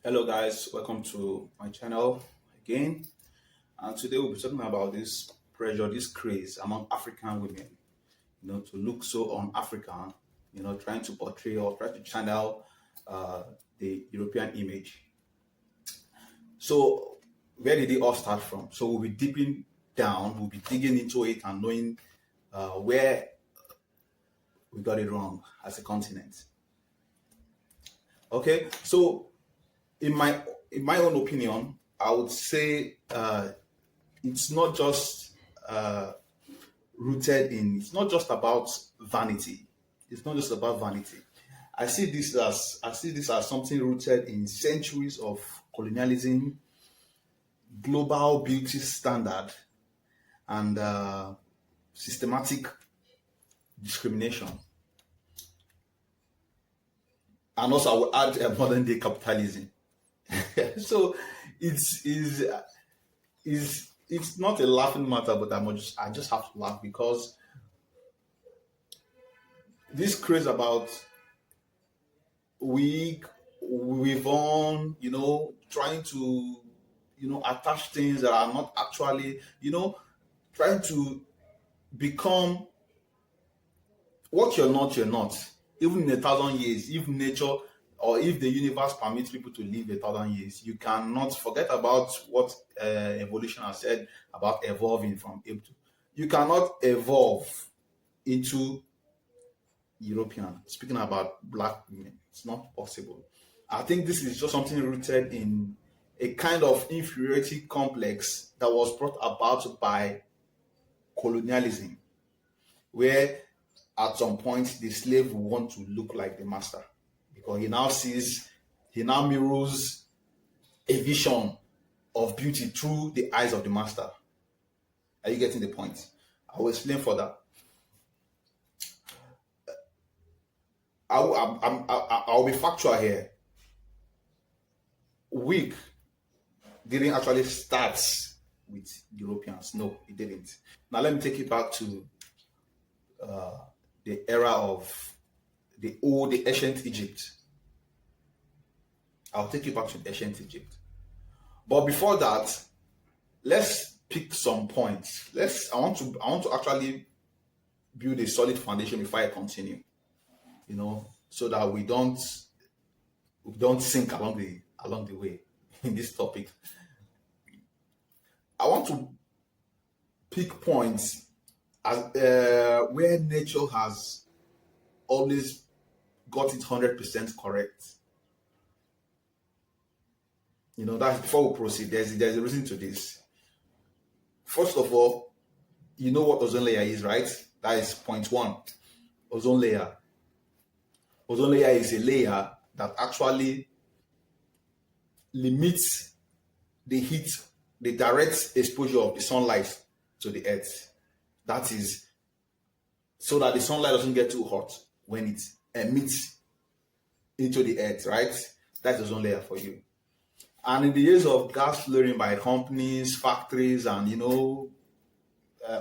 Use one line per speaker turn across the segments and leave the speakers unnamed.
Hello guys, welcome to my channel again. And today we'll be talking about this pressure, this craze among African women, to look so un-African, trying to portray or try to channel the European image. So where did it all start from? So we'll be dipping down, we'll be digging into it and knowing where we got it wrong as a continent. Okay, so in my own opinion, I would say it's not just it's not just about vanity. It's not just about vanity. I see this as something rooted in centuries of colonialism, global beauty standard, and systematic discrimination. And also, I will add modern day capitalism. So it's not a laughing matter, but I just have to laugh because this craze about we've on, trying to attach things that are not actually, trying to become what you're not, you're not. Even in 1,000 years, if nature or if the universe permits people to live 1,000 years, you cannot forget about what evolution has said about evolving from ape to. You cannot evolve into European. Speaking about black women, it's not possible. I think this is just something rooted in a kind of inferiority complex that was brought about by colonialism, where at some point the slave will want to look like the master because he now mirrors a vision of beauty through the eyes of the master. Are you getting the point? I will explain further. I'll be factual here. Wig didn't actually start with Europeans. No, it didn't. Now let me take you back to the era of the ancient Egypt. I'll take you back to ancient Egypt. But before that, let's pick some points. I want to actually build a solid foundation before I continue. So that we don't sink along the way in this topic. I want to pick points as where nature has always got it 100% correct. That's before we proceed. There's a reason to this. First of all, you know what ozone layer is, right? That is point one. Ozone layer. Ozone layer is a layer that actually limits the heat, the direct exposure of the sunlight to the earth. That is so that the sunlight doesn't get too hot when it emits into the earth, right? That's the ozone layer for you. And in the years of gas flaring by companies, factories, and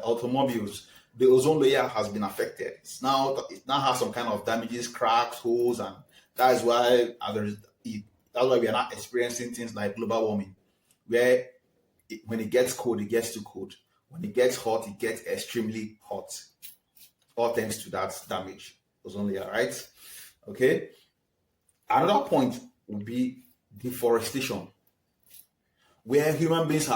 automobiles, the ozone layer has been affected. It now has some kind of damages, cracks, holes, and that is why we are not experiencing things like global warming, where when it gets cold, it gets too cold. When it gets hot, it gets extremely hot. All thanks to that damage, ozone layer, right? Okay. Another point would be deforestation, where human beings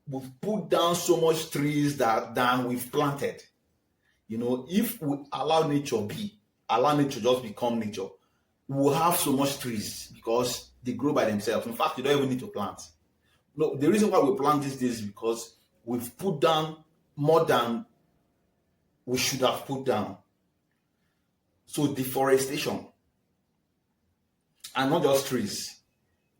we've put down so much trees than we've planted. If we allow nature just become nature, we'll have so much trees because they grow by themselves. In fact, you don't even need to plant. No, the reason why we plant these days is because we've put down more than we should have put down. So deforestation, and not just trees,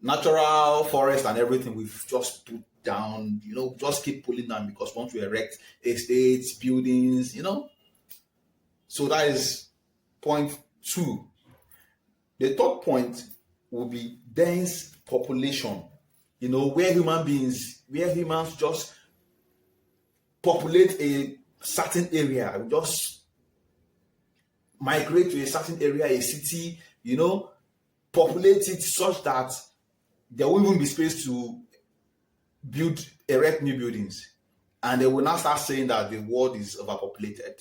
natural forest and everything we've just put down, just keep pulling down because we want to erect estates, buildings, So that is point two. The third point will be dense population, where humans just populate a certain area, we just migrate to a certain area, a city, populate it such that there will even be space to erect new buildings. And they will now start saying that the world is overpopulated.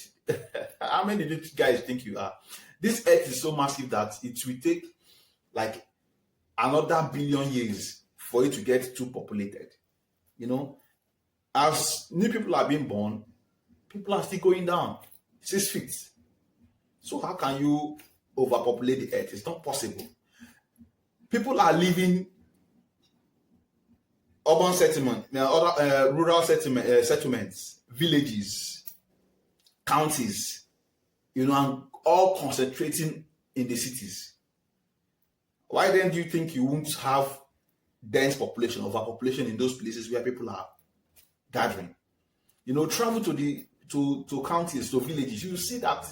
How many of you guys think you are? This earth is so massive that it will take like another billion years for it to get too populated. As new people are being born, people are still going down 6 feet. So how can you overpopulate the earth? It's not possible. People are living urban settlement, rural settlements, villages, counties, and all concentrating in the cities. Why then do you think you won't have dense population, overpopulation in those places where people are gathering? Travel to counties, to villages, you see that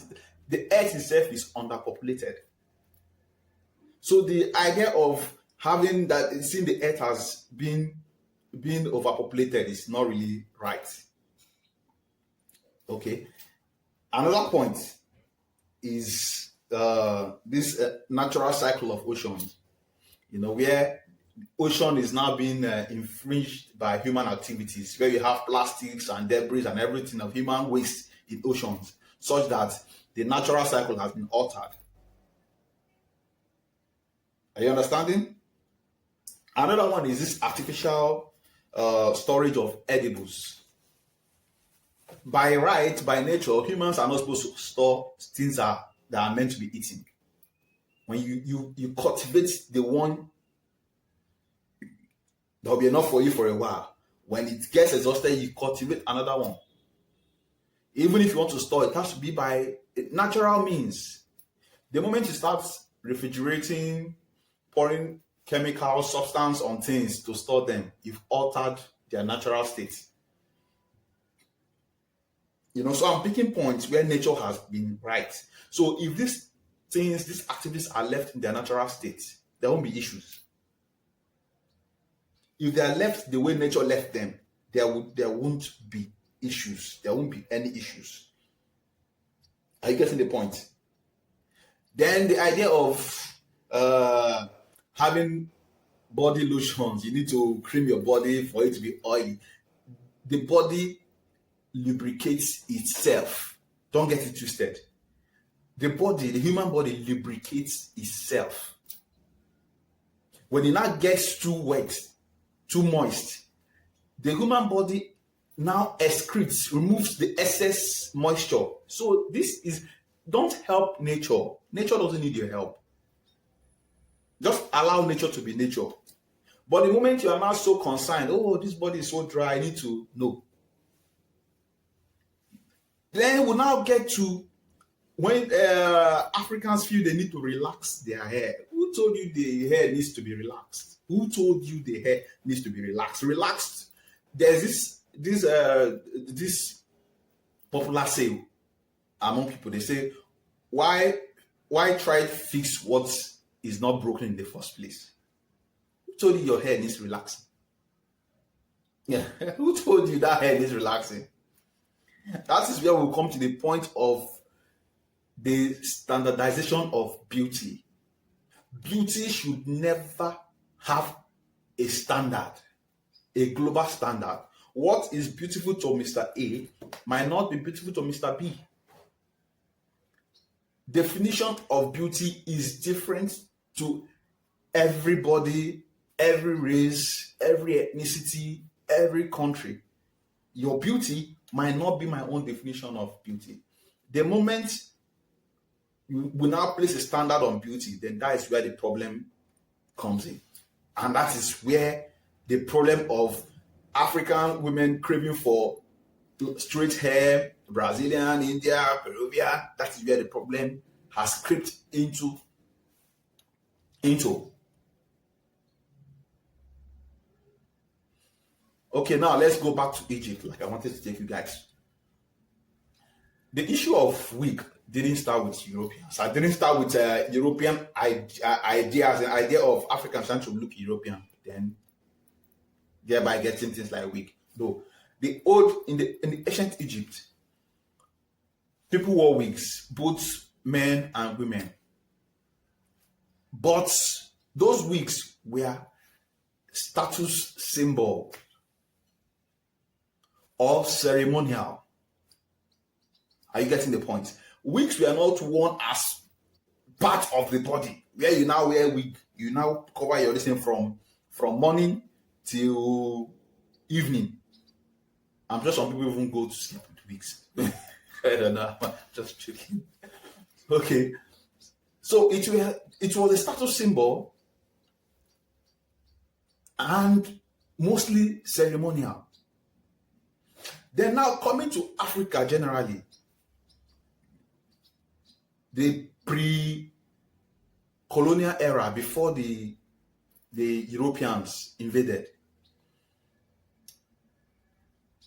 the earth itself is underpopulated. So the idea of having that, seeing the earth as being overpopulated is not really right. Okay. Another point is this natural cycle of oceans, where ocean is now being infringed by human activities, where you have plastics and debris and everything of human waste in oceans, such that the natural cycle has been altered. Are you understanding? Another one is this artificial storage of edibles. By right, by nature, humans are not supposed to store things that are meant to be eaten. When you cultivate the one that will be enough for you for a while, when it gets exhausted, you cultivate another one. Even if you want to store, it has to be by natural means. The moment you start refrigerating, pouring chemical substance on things to store them, you've altered their natural state. So I'm picking points where nature has been right. So if these activities are left in their natural state, there won't be issues. If they are left the way nature left them, there won't be issues. There won't be any issues. Are you getting the point? Then the idea of having body lotions, you need to cream your body for it to be oily. The body lubricates itself. Don't get it twisted. The human body lubricates itself. When it now gets too wet, too moist, the human body now excretes, removes the excess moisture. So don't help nature. Nature doesn't need your help. Just allow nature to be nature. But the moment you are now so concerned, this body is so dry, I need to know. Then we'll now get to when Africans feel they need to relax their hair. Who told you the hair needs to be relaxed? Who told you the hair needs to be relaxed? Relaxed. There's this popular saying among people. They say, why try to fix what is not broken in the first place? Who told you your hair needs relaxing? Yeah. Who told you that hair needs relaxing? That is where we'll come to the point of the standardization of beauty. Beauty should never have a standard, a global standard. What is beautiful to Mr. A might not be beautiful to Mr. B. Definition of beauty is different to everybody, every race, every ethnicity, every country. Your beauty might not be my own definition of beauty. The moment you will now place a standard on beauty, then that is where the problem comes in. And that is where the problem of African women craving for straight hair, Brazilian, India, Peruvian, that is where the problem has crept into. Okay, now let's go back to Egypt, like I wanted to take you guys. The issue of wig didn't start with Europeans. I didn't start with European ideas, the idea of Africans trying to look European, then thereby getting things like wig. No, in the ancient Egypt, people wore wigs, both men and women. But Those wigs were status symbol or ceremonial. Are you getting the point? Wigs were not worn as part of the body. Where you now wear wig, you now cover your listen from morning till evening. I'm sure some people even go to sleep with wigs. I don't know. I'm just joking. Okay. So it was a status symbol and mostly ceremonial. Then now coming to Africa generally, the pre-colonial era before the Europeans invaded,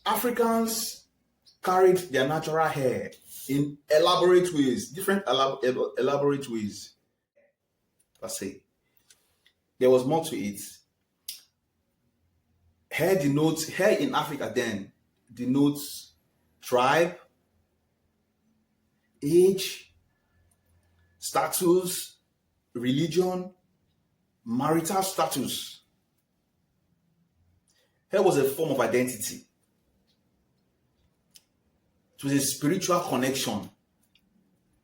Africans carried their natural hair in elaborate ways, different elaborate ways. Let's say there was more to it. Hair in Africa then denotes tribe, age, status, religion, marital status. Hair was a form of identity. It was a spiritual connection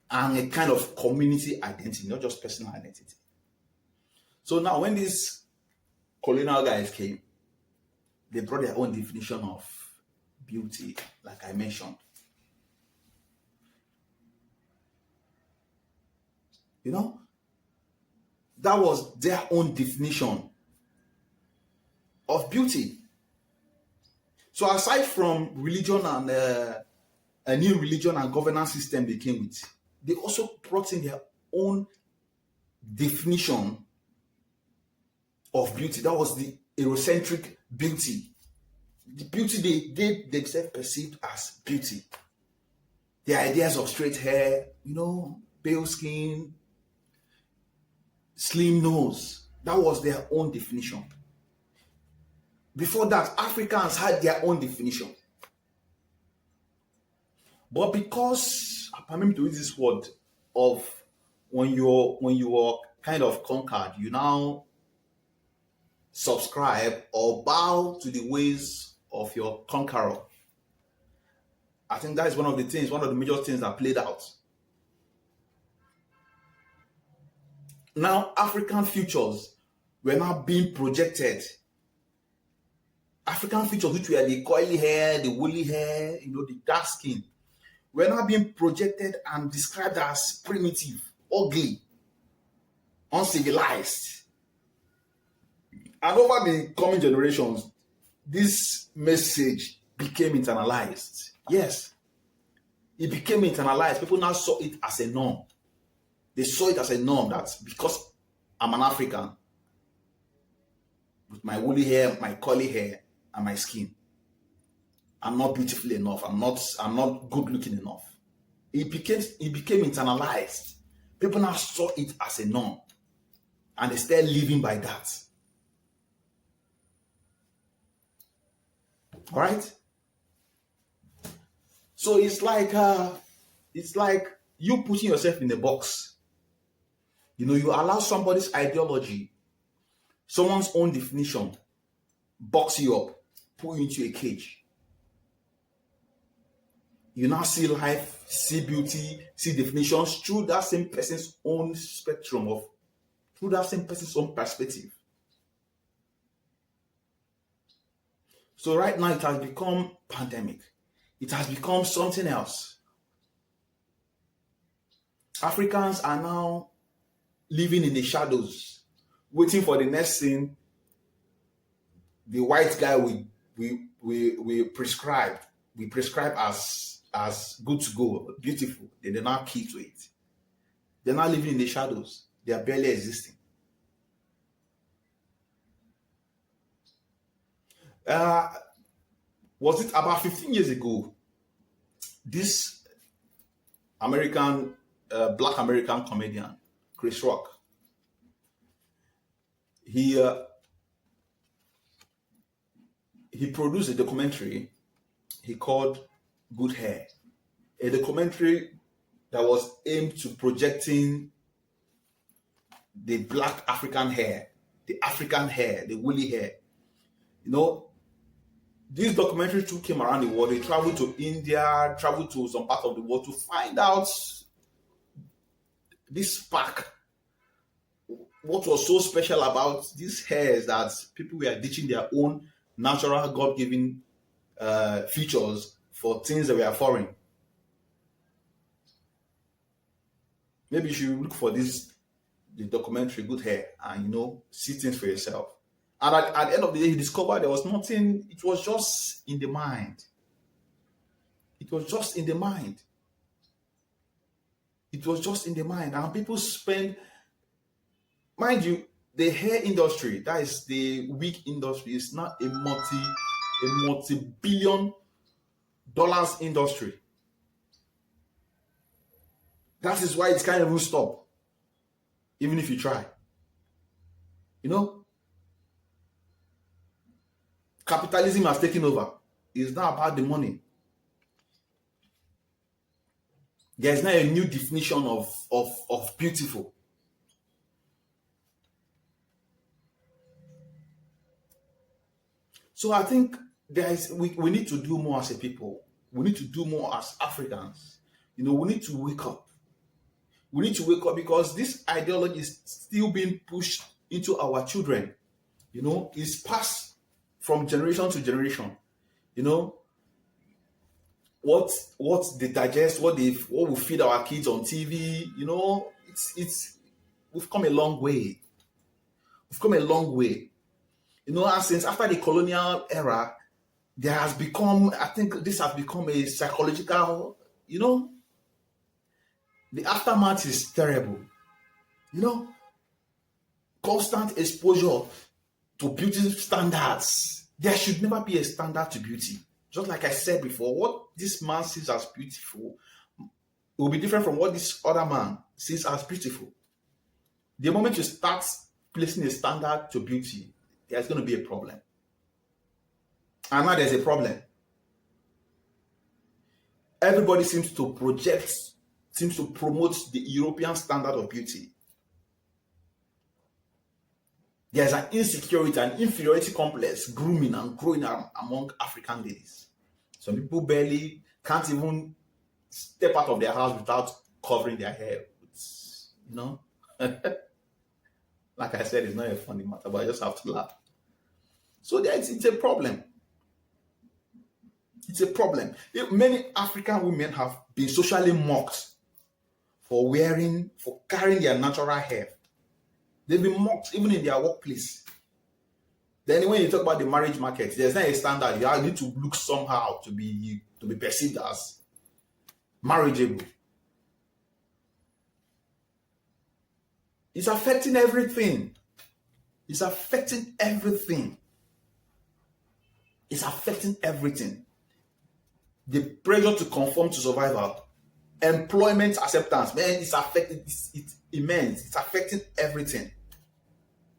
and a kind of community identity, not just personal identity. So now when these colonial guys came, they brought their own definition of beauty, like I mentioned. You know, that was their own definition of beauty. So aside from religion and a new religion and governance system they came with, they also brought in their own definition of beauty. That was the Eurocentric beauty. The beauty they themselves perceived as beauty. The ideas of straight hair, pale skin, slim nose. That was their own definition. Before that, Africans had their own definition. But because, permit me to use this word, of when you were kind of conquered, you now subscribe or bow to the ways of your conqueror. I think that is one of the major things that played out. Now, African futures were now being projected. African features, which were the coily hair, the woolly hair, the dark skin, were now being projected and described as primitive, ugly, uncivilized. And over the coming generations, this message became internalized. Yes, it became internalized. People now saw it as a norm. They saw it as a norm that because I'm an African, with my woolly hair, my curly hair, and my skin, I'm not beautiful enough. I'm not good looking enough. It became internalized. People now saw it as a norm, and they started living by that. All right. So it's like you putting yourself in a box. You allow somebody's ideology, someone's own definition, box you up, put you into a cage. You now see life, see beauty, see definitions through that same person's own spectrum through that same person's own perspective. So right now it has become pandemic. It has become something else. Africans are now living in the shadows, waiting for the next thing the white guy we prescribe as good to go, beautiful. They're not key to it. They're not living in the shadows. They are barely existing. Was it about 15 years ago? This Black American comedian, Chris Rock, he produced a documentary he called Good Hair, a documentary that was aimed to projecting the black African hair, the African hair, the woolly hair. You know, these documentaries too came around the world. They traveled to India, traveled to some part of the world to find out this spark. What was so special about these hairs that people were ditching their own natural God-given features for things that were foreign. Maybe you should look for the documentary Good Hair, and see things for yourself. And at the end of the day, he discovered there was nothing. It was just in the mind. It was just in the mind. It was just in the mind. And people spend, mind you, the hair industry, that is the wig industry, is not a multi-billion dollars industry. That is why it can't even stop, even if you try. Capitalism has taken over. It's not about the money. There's now a new definition of beautiful. So I think we need to do more as a people. We need to do more as Africans. We need to wake up. We need to wake up because this ideology is still being pushed into our children. It's passed from generation to generation. What they digest, what we feed our kids on TV. We've come a long way. We've come a long way. And since after the colonial era, there has become, I think this has become a psychological, the aftermath is terrible. Constant exposure to beauty standards. There should never be a standard to beauty. Just like I said before, what this man sees as beautiful will be different from what this other man sees as beautiful. The moment you start placing a standard to beauty, there's going to be a problem. And now there's a problem. Everybody seems to promote the European standard of beauty. There's an insecurity, an inferiority complex grooming and growing among African ladies. Some people barely can't even step out of their house without covering their hair. Like I said, it's not a funny matter, but I just have to laugh. So it's a problem. It's a problem. Many African women have been socially mocked for carrying their natural hair. They've been mocked even in their workplace. Then when you talk about the marriage market, there's not a standard. You need to look somehow to be perceived as marriageable. It's affecting everything. It's affecting everything. It's affecting everything. The pressure to conform to survival, employment acceptance, man, it's affecting. It's immense. It's affecting everything.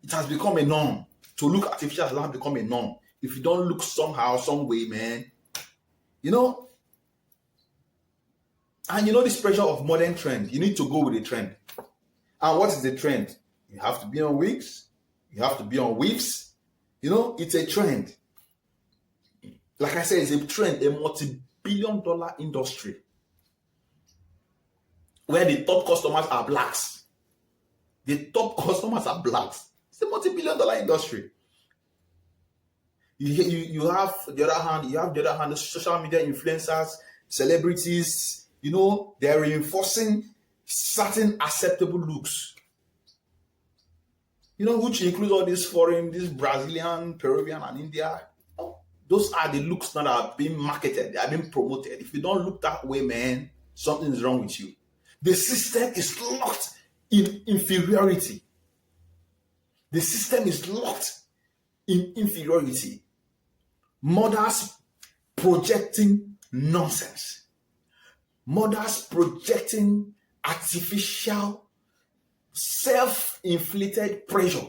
It has become a norm. To look artificial has now become a norm. If you don't look somehow, some way, man, and this pressure of modern trend, you need to go with the trend. And what is the trend? You have to be on wigs. You have to be on weaves. It's a trend. Like I said, it's a trend, a multi-billion-dollar industry where the top customers are blacks. The top customers are blacks. It's a multi-billion-dollar industry. You have the other hand, the social media influencers, celebrities, they're reinforcing certain acceptable looks. Which includes all these foreign, this Brazilian, Peruvian, and India. Those are the looks that are being marketed, they are being promoted. If you don't look that way, man, something is wrong with you. The system is locked in inferiority. The system is locked in inferiority. Mothers projecting nonsense. Mothers projecting artificial, self-inflicted pressure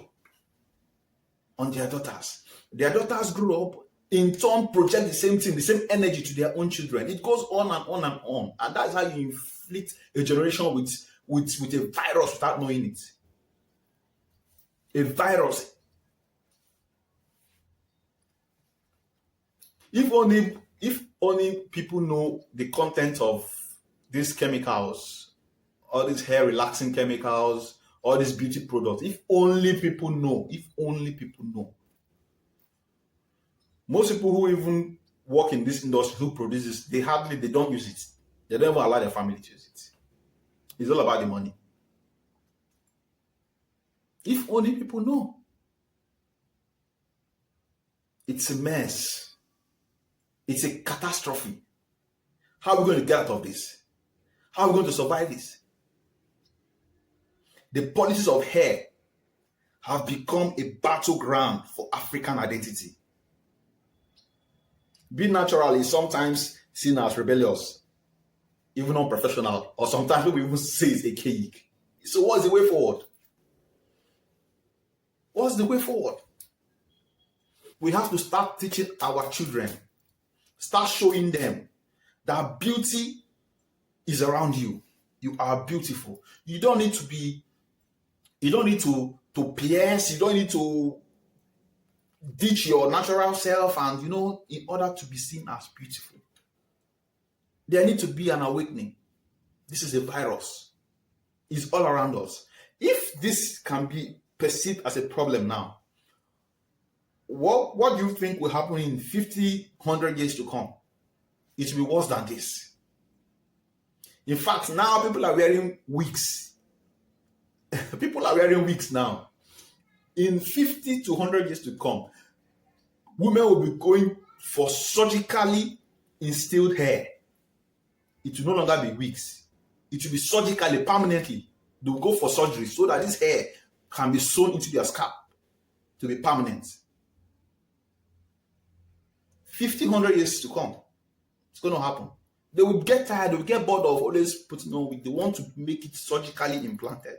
on their daughters. Their daughters grow up, in turn project the same thing, the same energy to their own children. It goes on and on and on. And that's how you inflict a generation with a virus without knowing it. A virus. If only people know the content of these chemicals, all these hair relaxing chemicals, all these beauty products. If only people know. If only people know. Most people who even work in this industry who produces, they don't use it. They don't even allow their family to use it. It's all about the money. If only people know. It's a mess. It's a catastrophe. How are we going to get out of this? How are we going to survive this? The policies of hair have become a battleground for African identity. Being natural is sometimes seen as rebellious, even unprofessional, or sometimes people even say it's archaic. So what's the way forward? What's the way forward? We have to start teaching our children, start showing them that beauty is around you. You are beautiful. You don't need to pierce, you don't need to ditch your natural self and, in order to be seen as beautiful. There needs to be an awakening. This is a virus. It's all around us. If this can be perceived as a problem now, what do you think will happen in 50, 100 years to come? It will be worse than this. In fact, now people are wearing wigs. People are wearing wigs now. In 50 to 100 years to come, women will be going for surgically instilled hair. It will no longer be wigs. It will be surgically, permanently. They will go for surgery so that this hair can be sewn into their scalp to be permanent. 50, 100 years to come, it's going to happen. They will get tired, they will get bored of always putting on wig. They want to make it surgically implanted.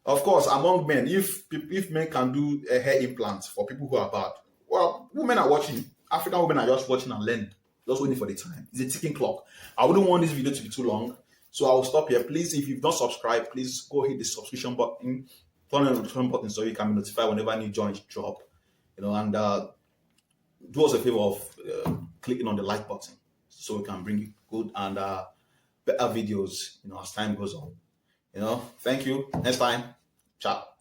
Of course, among men, if men can do a hair implant for people who are bad, well, women are watching. African women are just watching and learning, just waiting for the time. It's a ticking clock. I wouldn't want this video to be too long, so I will stop here. Please, if you've not subscribed, please go hit the subscription button, turn on the notification button so you can be notified whenever new joins drop. And do us a favor of clicking on the like button so we can bring you good and better videos, as time goes on. Thank you. Next time. Ciao.